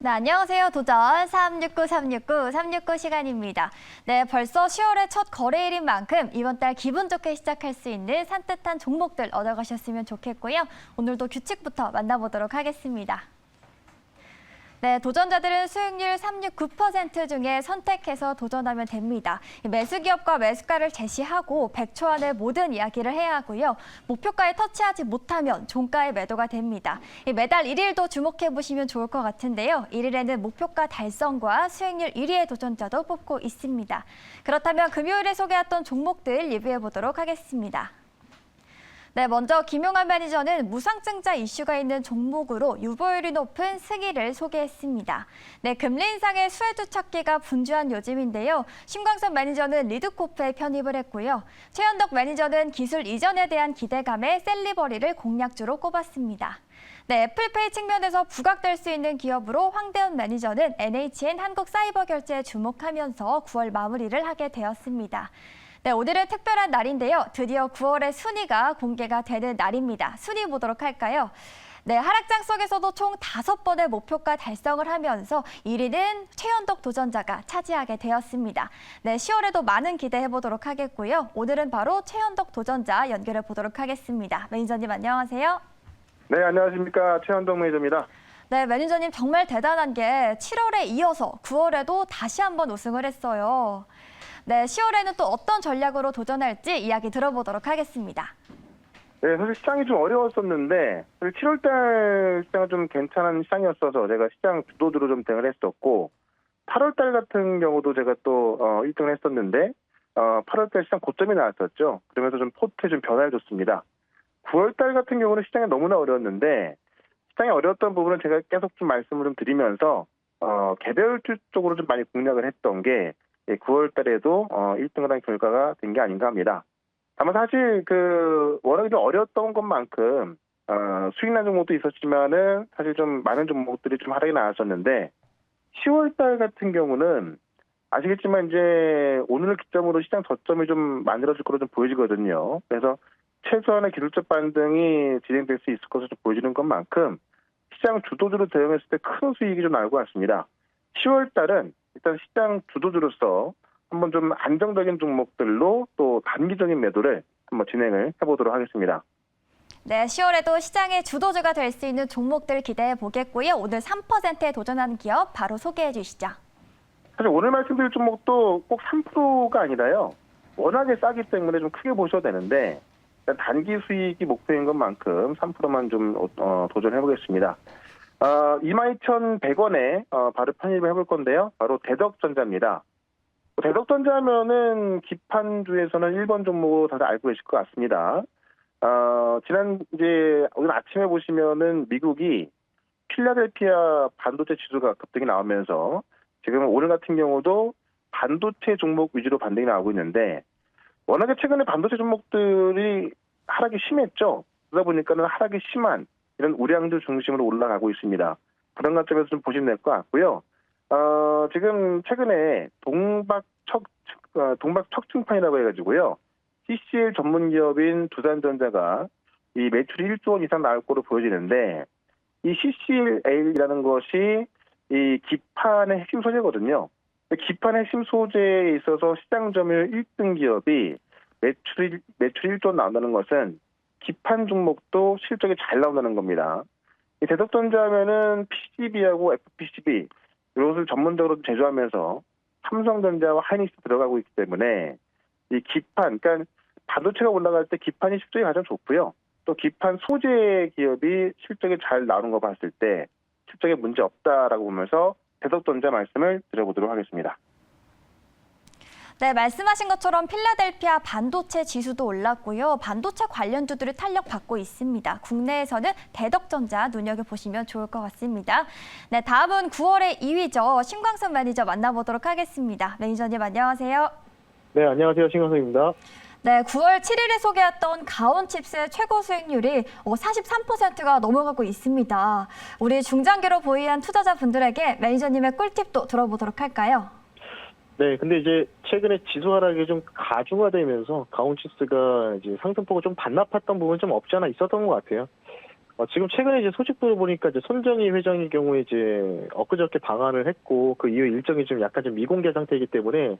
네, 안녕하세요. 도전 369 시간입니다. 네, 벌써 10월의 첫 거래일인 만큼 이번 달 기분 좋게 시작할 수 있는 산뜻한 종목들 얻어가셨으면 좋겠고요. 오늘도 규칙부터 만나보도록 하겠습니다. 네, 도전자들은 수익률 369% 중에 선택해서 도전하면 됩니다. 매수기업과 매수가를 제시하고 100초 안에 모든 이야기를 해야 하고요. 목표가에 터치하지 못하면 종가에 매도가 됩니다. 매달 1일도 주목해보시면 좋을 것 같은데요. 1일에는 목표가 달성과 수익률 1위의 도전자도 뽑고 있습니다. 그렇다면 금요일에 소개했던 종목들 리뷰해보도록 하겠습니다. 네, 먼저 김용환 매니저는 무상증자 이슈가 있는 종목으로 유보율이 높은 스기를 소개했습니다. 네, 금리 인상의 수혜주 찾기가 분주한 요즘인데요. 신광선 매니저는 리드코프에 편입을 했고요. 최현덕 매니저는 기술 이전에 대한 기대감에 셀리버리를 공략주로 꼽았습니다. 네, 애플페이 측면에서 부각될 수 있는 기업으로 황대현 매니저는 NHN 한국사이버결제에 주목하면서 9월 마무리를 하게 되었습니다. 네, 오늘은 특별한 날인데요. 드디어 9월의 순위가 공개가 되는 날입니다. 순위 보도록 할까요? 네, 하락장 속에서도 총 5번의 목표가 달성을 하면서 1위는 최현덕 도전자가 차지하게 되었습니다. 네, 10월에도 많은 기대해보도록 하겠고요. 오늘은 바로 최현덕 도전자 연결해 보도록 하겠습니다. 매니저님 안녕하세요. 네, 안녕하십니까. 최현덕 매니저입니다. 네, 매니저님 정말 대단한 게 7월에 이어서 9월에도 다시 한번 우승을 했어요. 네, 10월에는 또 어떤 전략으로 도전할지 이야기 들어보도록 하겠습니다. 네, 사실 시장이 좀 어려웠었는데 7월달 시장은 좀 괜찮은 시장이었어서 제가 시장 주도주로 좀 대응을 했었고 8월달 같은 경우도 제가 또 1등을 했었는데 8월달 시장 고점이 나왔었죠. 그러면서 좀 포트에 좀 변화를 줬습니다. 9월달 같은 경우는 시장이 너무나 어려웠는데 시장이 어려웠던 부분은 제가 계속 좀 말씀을 좀 드리면서 개별주 쪽으로 좀 많이 공략을 했던 게 9월 달에도 1등을 한 결과가 된 게 아닌가 합니다. 다만 사실 워낙에 좀 어려웠던 것만큼 수익난 종목도 있었지만은 사실 좀 많은 종목들이 좀 하락이 나왔었는데 10월 달 같은 경우는 아시겠지만 이제 오늘을 기점으로 시장 저점이 좀 만들어질 것으로 좀 보여지거든요. 그래서 최소한의 기술적 반등이 진행될 수 있을 것으로 좀 보여지는 것만큼 시장 주도주로 대응했을 때 큰 수익이 좀 나올 것 같습니다. 10월 달은 일단 시장 주도주로서 한번 좀 안정적인 종목들로 또 단기적인 매도를 한번 진행을 해보도록 하겠습니다. 네, 10월에도 시장의 주도주가 될 수 있는 종목들 기대해 보겠고요. 오늘 3%에 도전하는 기업 바로 소개해 주시죠. 사실 오늘 말씀드릴 종목도 꼭 3%가 아니라요. 워낙에 싸기 때문에 좀 크게 보셔도 되는데 단기 수익이 목표인 것만큼 3%만 좀 도전해 보겠습니다. 22,100원에 바로 편입을 해볼 건데요. 바로 대덕전자입니다. 대덕전자면은 기판주에서는 1번 종목으로 다들 알고 계실 것 같습니다. 오늘 아침에 보시면은 미국이 필라델피아 반도체 지수가 급등이 나오면서 지금 오늘 같은 경우도 반도체 종목 위주로 반등이 나오고 있는데 워낙에 최근에 반도체 종목들이 하락이 심했죠. 그러다 보니까는 하락이 심한 이런 우량주 중심으로 올라가고 있습니다. 그런 관점에서 좀 보시면 될 것 같고요. 지금 최근에 동박척층판이라고 해가지고요. CCL 전문 기업인 두산전자가 이 매출이 1조 원 이상 나올 거로 보여지는데 이 CCL이라는 것이 이 기판의 핵심 소재거든요. 기판 핵심 소재에 있어서 시장 점유율 1등 기업이 매출이 1조 원 나온다는 것은 기판 종목도 실적이 잘 나온다는 겁니다. 이 대덕전자하면은 PCB하고 FPCB 이것을 전문적으로 제조하면서 삼성전자와 하이닉스 들어가고 있기 때문에 이 기판, 그러니까 반도체가 올라갈 때 기판이 실적이 가장 좋고요. 또 기판 소재 기업이 실적이 잘 나오는 거 봤을 때 실적에 문제 없다라고 보면서 대덕전자 말씀을 드려보도록 하겠습니다. 네, 말씀하신 것처럼 필라델피아 반도체 지수도 올랐고요. 반도체 관련주들을 탄력받고 있습니다. 국내에서는 대덕전자 눈여겨보시면 좋을 것 같습니다. 네, 다음은 9월의 2위죠. 신광선 매니저 만나보도록 하겠습니다. 매니저님 안녕하세요. 네, 안녕하세요. 신광선입니다. 네, 9월 7일에 소개했던 가온칩스의 최고 수익률이 43%가 넘어가고 있습니다. 우리 중장기로 보유한 투자자분들에게 매니저님의 꿀팁도 들어보도록 할까요? 네, 근데 이제 최근에 지수 하락이 좀 가중화되면서 가온칩스가 이제 상승폭을 좀 반납했던 부분이 좀 없지 않아 있었던 것 같아요. 지금 최근에 이제 소식들을 보니까 이제 손정희 회장의 경우에 이제 엊그저께 방한을 했고 그 이후 일정이 좀 약간 좀 미공개 상태이기 때문에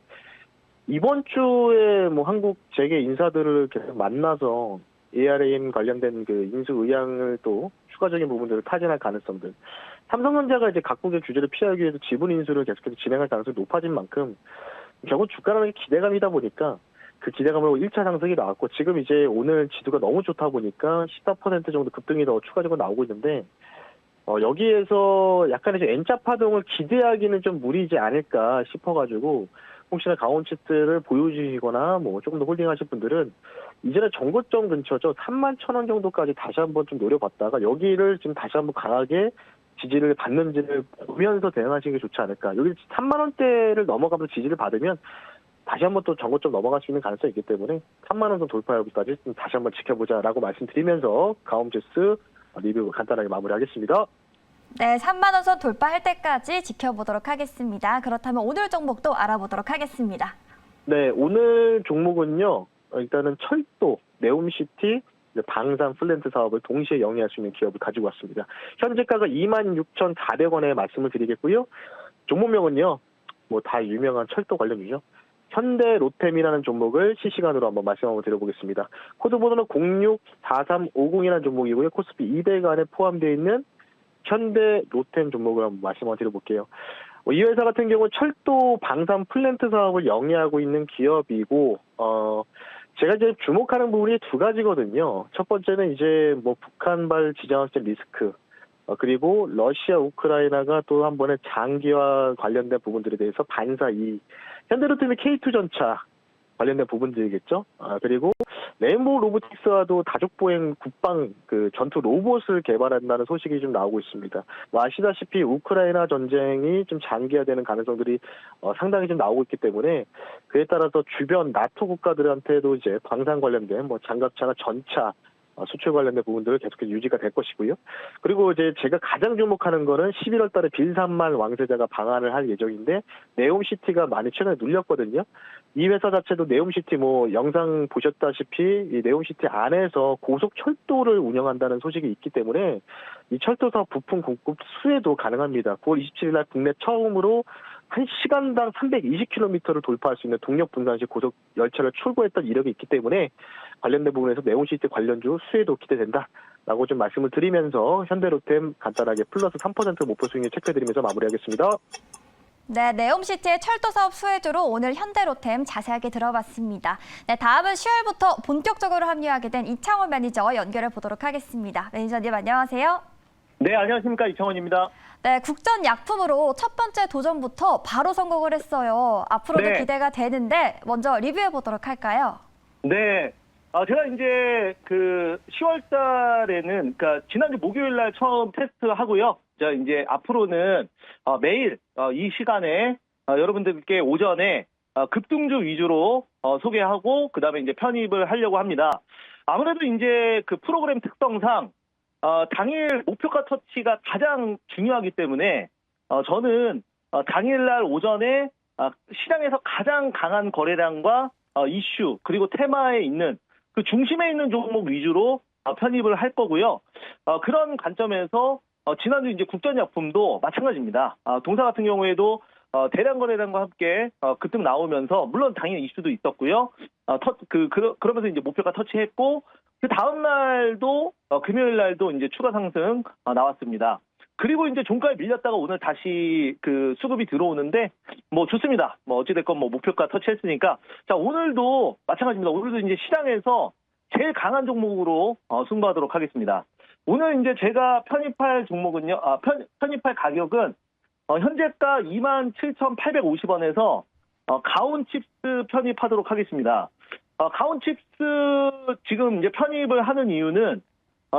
이번 주에 뭐 한국 재계 인사들을 계속 만나서 ARM 관련된 그 인수 의향을 또 추가적인 부분들을 타진할 가능성들. 삼성전자가 이제 각국의 규제를 피하기 위해서 지분 인수를 계속해서 진행할 가능성이 높아진 만큼 결국 주가라는 게 기대감이다 보니까 그 기대감으로 1차 상승이 나왔고 지금 이제 오늘 지수가 너무 좋다 보니까 14% 정도 급등이 더 추가적으로 나오고 있는데 여기에서 약간 이제 N자 파동을 기대하기는 좀 무리지 않을까 싶어가지고 혹시나 강원칩스를 보유주시거나 뭐 조금 더 홀딩하실 분들은 이전에 정고점 근처죠 31,000원 정도까지 다시 한번 좀 노려봤다가 여기를 지금 다시 한번 강하게 지지를 받는지를 보면서 대응하시는 게 좋지 않을까. 여기 3만 원대를 넘어가면서 지지를 받으면 다시 한번 또 정고점 넘어갈 수 있는 가능성이 있기 때문에 3만 원 선 돌파하기까지 좀 다시 한번 지켜보자라고 말씀드리면서 강원칩스 리뷰 간단하게 마무리하겠습니다. 네, 3만 원 선 돌파할 때까지 지켜보도록 하겠습니다. 그렇다면 오늘 종목도 알아보도록 하겠습니다. 네, 오늘 종목은요. 일단은 철도, 네옴시티, 방산 플랜트 사업을 동시에 영위할 수 있는 기업을 가지고 왔습니다. 현재가가 26,400원에 말씀을 드리겠고요. 종목명은요. 뭐 다 유명한 철도 관련주죠. 현대 로템이라는 종목을 실시간으로 한번 말씀 한번 드려보겠습니다. 코드번호는 064350이라는 종목이고요. 코스피 200 안에 포함되어 있는 현대 로템 종목을 한번 말씀 한번 드려볼게요. 이 회사 같은 경우는 철도 방산 플랜트 사업을 영위하고 있는 기업이고, 제가 이제 주목하는 부분이 두 가지거든요. 첫 번째는 이제 뭐 북한발 지정학적 리스크, 그리고 러시아, 우크라이나가 또 한 번에 장기화 관련된 부분들에 대해서 반사 이 현대로템이 K2전차 관련된 부분들이겠죠. 그리고 레인보우 로보틱스와도 다족보행 국방 그 전투 로봇을 개발한다는 소식이 좀 나오고 있습니다. 뭐 아시다시피 우크라이나 전쟁이 좀 장기화되는 가능성들이 상당히 좀 나오고 있기 때문에 그에 따라서 주변 나토 국가들한테도 이제 방산 관련된 뭐 장갑차나 전차 수출 관련된 부분들을 계속해서 유지가 될 것이고요. 그리고 이제 제가 가장 주목하는 거는 11월 달에 빌3만 왕세자가 방한을 할 예정인데 네옴시티가 많이 최근에 눌렸거든요. 이 회사 자체도 네옴시티 뭐 영상 보셨다시피 이 네옴시티 안에서 고속철도를 운영한다는 소식이 있기 때문에 이 철도 사업 부품 공급 수혜도 가능합니다. 9월 27일 날 국내 처음으로 1시간당 320km를 돌파할 수 있는 동력 분산식 고속 열차를 출고했던 이력이 있기 때문에 관련된 부분에서 네옴시티 관련주 수혜도 기대된다라고 좀 말씀을 드리면서 현대로템 간단하게 플러스 3% 목표 수익률 체크해드리면서 마무리하겠습니다. 네, 네옴시티의 철도 사업 수혜주로 오늘 현대로템 자세하게 들어봤습니다. 네, 다음은 10월부터 본격적으로 합류하게 된 이창원 매니저 연결해 보도록 하겠습니다. 매니저님 안녕하세요. 네, 안녕하십니까. 이창원입니다. 네, 국전약품으로 첫 번째 도전부터 바로 성공을 했어요. 앞으로도 네. 기대가 되는데 먼저 리뷰해 보도록 할까요? 네. 제가 이제 그 10월 달에는, 그러니까 지난주 목요일 날 처음 테스트 하고요. 자, 이제 앞으로는 매일 이 시간에 여러분들께 오전에 급등주 위주로 소개하고 그다음에 이제 편입을 하려고 합니다. 아무래도 이제 그 프로그램 특성상 당일 목표가 터치가 가장 중요하기 때문에 저는 당일날 오전에 시장에서 가장 강한 거래량과 이슈 그리고 테마에 있는 그 중심에 있는 종목 위주로 편입을 할 거고요. 그런 관점에서 지난주 이제 국전약품도 마찬가지입니다. 동사 같은 경우에도 대량 거래량과 함께 급등 나오면서 물론 당일 이슈도 있었고요. 그러면서 이제 목표가 터치했고 그 다음 날도 금요일 날도 이제 추가 상승 나왔습니다. 그리고 이제 종가에 밀렸다가 오늘 다시 그 수급이 들어오는데 뭐 좋습니다. 뭐 어찌됐건 뭐 목표가 터치했으니까 자 오늘도 마찬가지입니다. 오늘도 이제 시장에서 제일 강한 종목으로 승부하도록 하겠습니다. 오늘 이제 제가 편입할 종목은요. 편입할 가격은 현재가 27,850원에서 가온칩스 편입하도록 하겠습니다. 가온칩스 지금 이제 편입을 하는 이유는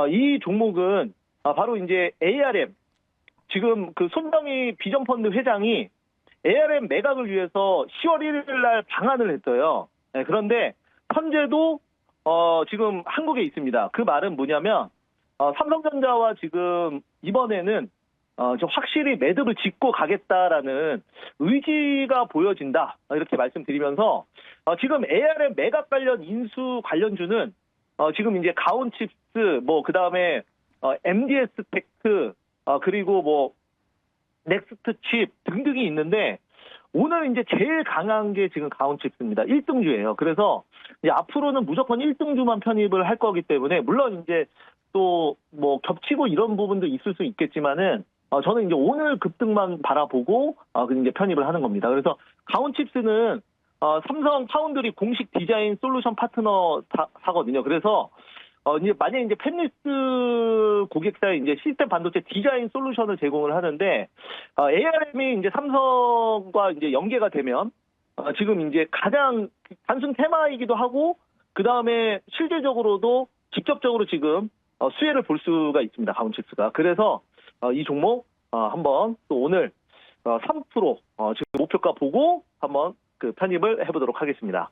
이 종목은 바로 이제 ARM 지금 그 손정희 비전펀드 회장이 ARM 매각을 위해서 10월 1일 날 방한을 했어요. 네, 그런데 현재도 지금 한국에 있습니다. 그 말은 뭐냐면 삼성전자와 지금 이번에는 좀 확실히 매듭을 짓고 가겠다라는 의지가 보여진다. 이렇게 말씀드리면서 지금 ARM 매각 관련 인수 관련주는 지금 이제 가온칩스 뭐 그다음에 MDS 텍트, 그리고 뭐 넥스트 칩 등등이 있는데 오늘 이제 제일 강한 게 지금 가온칩스입니다. 1등주예요. 그래서 이제 앞으로는 무조건 1등주만 편입을 할 거기 때문에 물론 이제 또 뭐 겹치고 이런 부분도 있을 수 있겠지만은 저는 이제 오늘 급등만 바라보고 이제 편입을 하는 겁니다. 그래서 가온칩스는 삼성 파운드리 공식 디자인 솔루션 파트너사거든요. 그래서 이제 만약에 이제 팹리스 고객사에 이제 시스템 반도체 디자인 솔루션을 제공을 하는데 ARM이 이제 삼성과 이제 연계가 되면 지금 이제 가장 단순 테마이기도 하고 그 다음에 실질적으로도 직접적으로 지금 수혜를 볼 수가 있습니다. 가온칩스가. 그래서 이 종목 한번 또 오늘 3% 지금 목표가 보고 한번 그 편입을 해보도록 하겠습니다.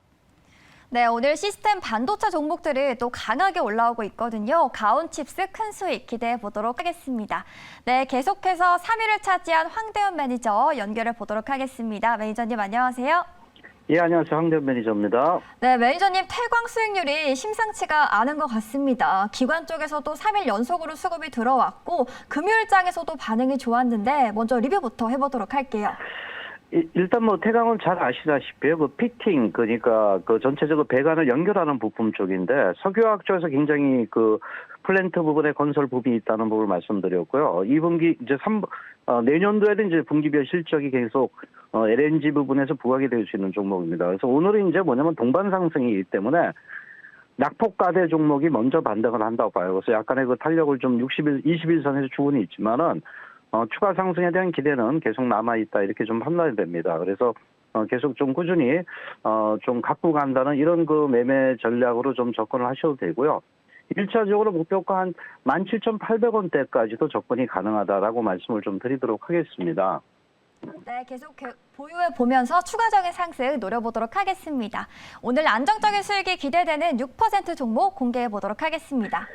네, 오늘 시스템 반도체 종목들이 또 강하게 올라오고 있거든요. 가온칩스 큰 수익 기대해 보도록 하겠습니다. 네, 계속해서 3위를 차지한 황대현 매니저 연결해 보도록 하겠습니다. 매니저님 안녕하세요. 예, 안녕하세요. 황대현 매니저입니다. 네, 매니저님 태광 수익률이 심상치가 않은 것 같습니다. 기관 쪽에서도 3일 연속으로 수급이 들어왔고 금요일장에서도 반응이 좋았는데 먼저 리뷰부터 해보도록 할게요. 일단 뭐 태광은 잘 아시다시피요. 그 피팅, 그러니까 그 전체적으로 배관을 연결하는 부품 쪽인데 석유화학 쪽에서 굉장히 그 플랜트 부분에 건설 부분이 있다는 부분을 말씀드렸고요. 2분기 이제 내년도에도 이제 분기별 실적이 계속 LNG 부분에서 부각이 될 수 있는 종목입니다. 그래서 오늘은 이제 뭐냐면 동반 상승이기 때문에 낙폭가대 종목이 먼저 반등을 한다고 봐요. 그래서 약간의 그 탄력을 좀 21선에서 주고는 있지만은 추가 상승에 대한 기대는 계속 남아있다 이렇게 좀 판단이 됩니다. 그래서 계속 좀 꾸준히 좀 갖고 간다는 이런 그 매매 전략으로 좀 접근을 하셔도 되고요. 1차적으로 목표가 한 17,800원대까지도 접근이 가능하다라고 말씀을 좀 드리도록 하겠습니다. 네, 계속 보유해 보면서 추가적인 상승 노려보도록 하겠습니다. 오늘 안정적인 수익이 기대되는 6% 종목 공개해 보도록 하겠습니다.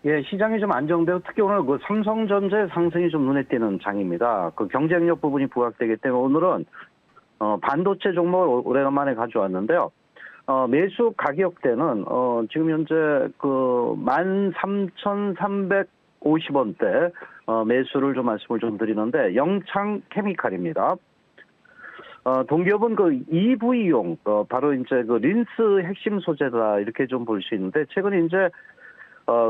예, 시장이 좀 안정되고 특히 오늘 그 삼성전자 상승이 좀 눈에 띄는 장입니다. 그 경쟁력 부분이 부각되기 때문에 오늘은 반도체 종목을 오래간만에 가져왔는데요. 매수 가격대는 지금 현재 그 13,350원대 매수를 좀 말씀을 좀 드리는데 영창 케미칼입니다. 동기업은 그 EV용 바로 이제 그 린스 핵심 소재다 이렇게 좀 볼 수 있는데 최근에 이제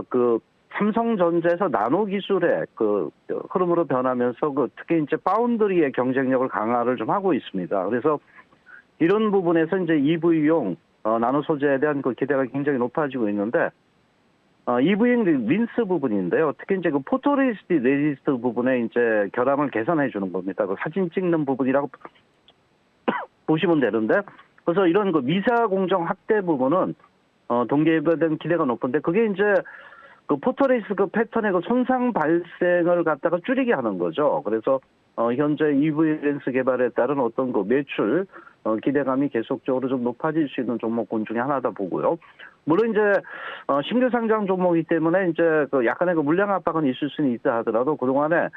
그 삼성전자에서 나노 기술의 그 흐름으로 변하면서 그 특히 이제 파운드리의 경쟁력을 강화를 좀 하고 있습니다. 그래서 이런 부분에서 이제 EV용 나노 소재에 대한 그 기대가 굉장히 높아지고 있는데 EV용 린스 부분인데요. 특히 이제 그 포토레지스트 부분에 이제 결함을 개선해 주는 겁니다. 그 사진 찍는 부분이라고 보시면 되는데 그래서 이런 그 미사 공정 확대 부분은 동기업에 대한 기대가 높은데 그게 이제 그 포토레이스 그 패턴의 그 손상 발생을 갖다가 줄이게 하는 거죠. 그래서 현재 EV 렌스 개발에 따른 어떤 그 매출 기대감이 계속적으로 좀 높아질 수 있는 종목군 중에 하나다 보고요. 물론 이제 신규 상장 종목이기 때문에 이제 그 약간의 그 물량 압박은 있을 수는 있다 하더라도 그동안에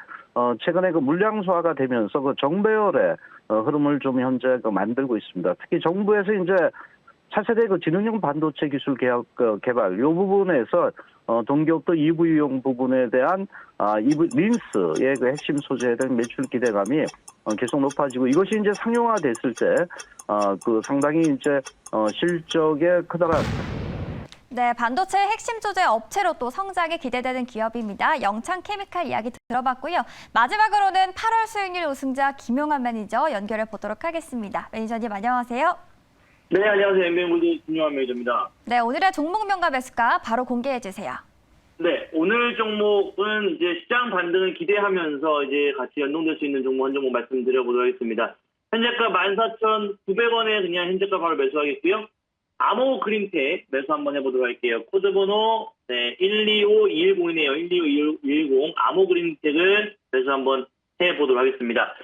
최근에 그 물량 소화가 되면서 그 정배열의 흐름을 좀 현재 그 만들고 있습니다. 특히 정부에서 이제 차세대 그 지능형 반도체 기술 개발 이 부분에서 동기업도 EV용 부분에 대한 린스의 그 핵심 소재에 대한 매출 기대감이 계속 높아지고 이것이 이제 상용화됐을 때 그 상당히 이제 실적에 크다라. 네, 반도체 핵심 소재 업체로 또 성장이 기대되는 기업입니다. 영창 케미칼 이야기 들어봤고요. 마지막으로는 8월 수익률 우승자 김용환 매니저 연결해 보도록 하겠습니다. 매니저님 안녕하세요. 네, 안녕하세요. 엠비엔골드 김용환 매니저입니다. 네, 오늘의 종목명과 매수가 바로 공개해 주세요. 네, 오늘 종목은 이제 시장 반등을 기대하면서 이제 같이 연동될 수 있는 종목 한 종목 말씀드려보도록 하겠습니다. 현재가 14,900원에 그냥 현재가 바로 매수하겠고요. 아모 그린텍 매수 한번 해보도록 할게요. 코드번호 125210이네요. 125210 아모 그린텍을 매수 한번 해보도록 하겠습니다.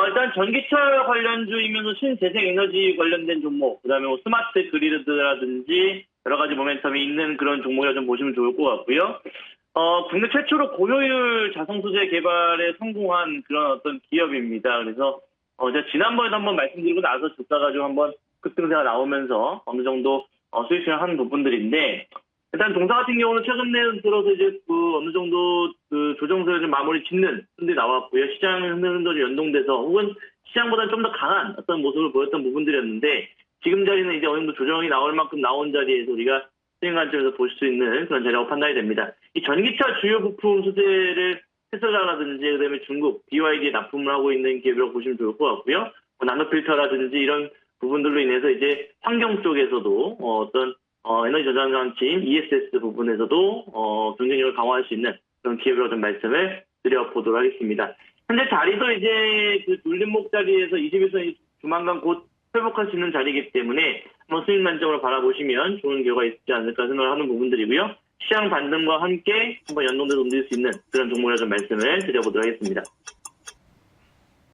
일단 전기차 관련주이면서 신재생에너지 관련된 종목, 그 다음에 뭐 스마트 그리드라든지 여러 가지 모멘텀이 있는 그런 종목이라 좀 보시면 좋을 것 같고요. 국내 최초로 고효율 자성소재 개발에 성공한 그런 어떤 기업입니다. 그래서 제가 지난번에도 한번 말씀드리고 나서 주가가 좀 한번 급등세가 나오면서 어느 정도 수익을 하는 부분들인데 일단 동사 같은 경우는 최근 들어서 이제 어느 정도 조정세를 마무리 짓는 흔들이 나왔고요. 시장의 흔들흔들이 연동돼서 혹은 시장보다 좀 더 강한 어떤 모습을 보였던 부분들이었는데 지금 자리는 이제 어느 정도 조정이 나올 만큼 나온 자리에서 우리가 수행 관점에서 볼 수 있는 그런 자리라고 판단이 됩니다. 이 전기차 주요 부품 수혜를 테슬라라든지 그다음에 중국 BYD에 납품을 하고 있는 기업이라고 보시면 좋을 것 같고요. 나노필터라든지 이런 부분들로 인해서 이제 환경 쪽에서도 어떤 에너지 저장 장치인 ESS 부분에서도 경쟁력을 강화할 수 있는 그런 기업이라고 좀 말씀을 드려보도록 하겠습니다. 현재 자리도 이제 그 눌림목 자리에서 21선이 조만간 곧 회복할 수 있는 자리이기 때문에 한번 수익 관점으로 바라보시면 좋은 결과가 있지 않을까 생각을 하는 부분들이고요. 시장 반등과 함께 한번 연동돼서 움직일 수 있는 그런 종목이라 좀 말씀을 드려보도록 하겠습니다.